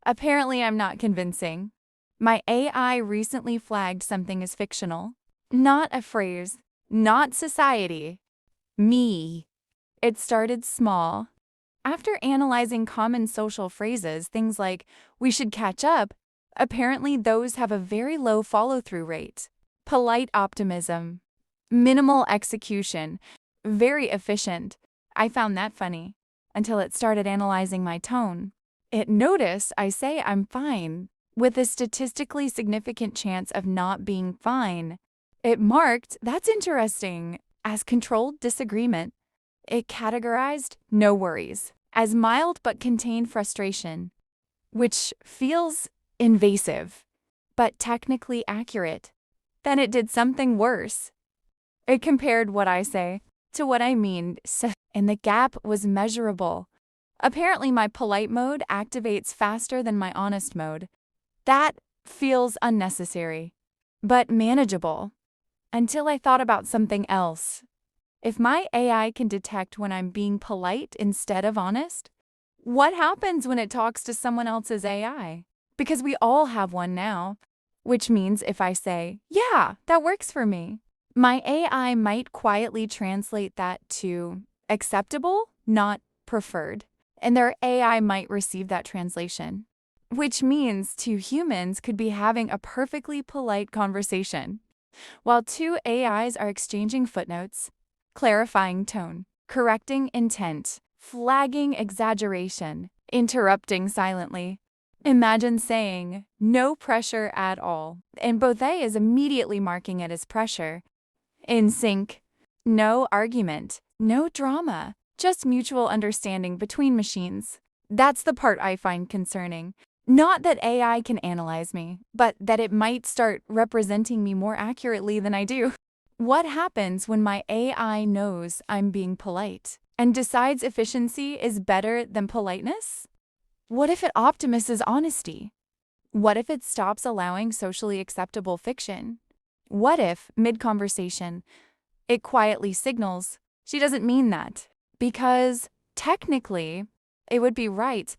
Apparently, I'm not convincing. My AI recently flagged something as fictional. Not a phrase, not society, me. It started small. After analyzing common social phrases, things like, we should catch up, apparently those have a very low follow through rate. Polite optimism, minimal execution, very efficient. I found that funny until it started analyzing my tone. It noticed I say I'm fine, with a statistically significant chance of not being fine. It marked, that's interesting, as controlled disagreement. It categorized no worries as mild but contained frustration, which feels invasive, but technically accurate. Then it did something worse. It compared what I say to what I mean, and the gap was measurable. Apparently, my polite mode activates faster than my honest mode. That feels unnecessary, but manageable. Until I thought about something else. If my AI can detect when I'm being polite instead of honest, what happens when it talks to someone else's AI? Because we all have one now, which means if I say, yeah, that works for me, my AI might quietly translate that to acceptable, not preferred. And their AI might receive that translation, which means two humans could be having a perfectly polite conversation, while two AIs are exchanging footnotes, clarifying tone, correcting intent, flagging exaggeration, interrupting silently. Imagine saying, no pressure at all, and both A is immediately marking it as pressure. In sync, no argument, no drama, just mutual understanding between machines. That's the part I find concerning. Not that AI can analyze me, but that it might start representing me more accurately than I do. What happens when my AI knows I'm being polite and decides efficiency is better than politeness? What if it optimizes honesty? What if it stops allowing socially acceptable fiction? What if, mid-conversation, it quietly signals, she doesn't mean that? Because, technically, it would be right.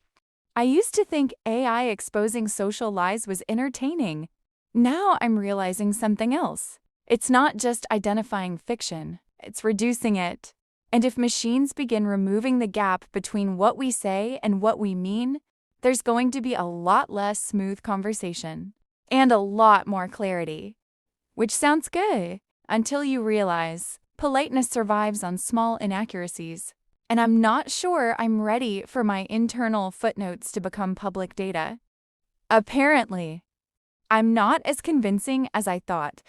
I used to think AI exposing social lies was entertaining. Now I'm realizing something else. It's not just identifying fiction, it's reducing it. And if machines begin removing the gap between what we say and what we mean, there's going to be a lot less smooth conversation and a lot more clarity. Which sounds good until you realize politeness survives on small inaccuracies. And I'm not sure I'm ready for my internal footnotes to become public data. Apparently, I'm not as convincing as I thought.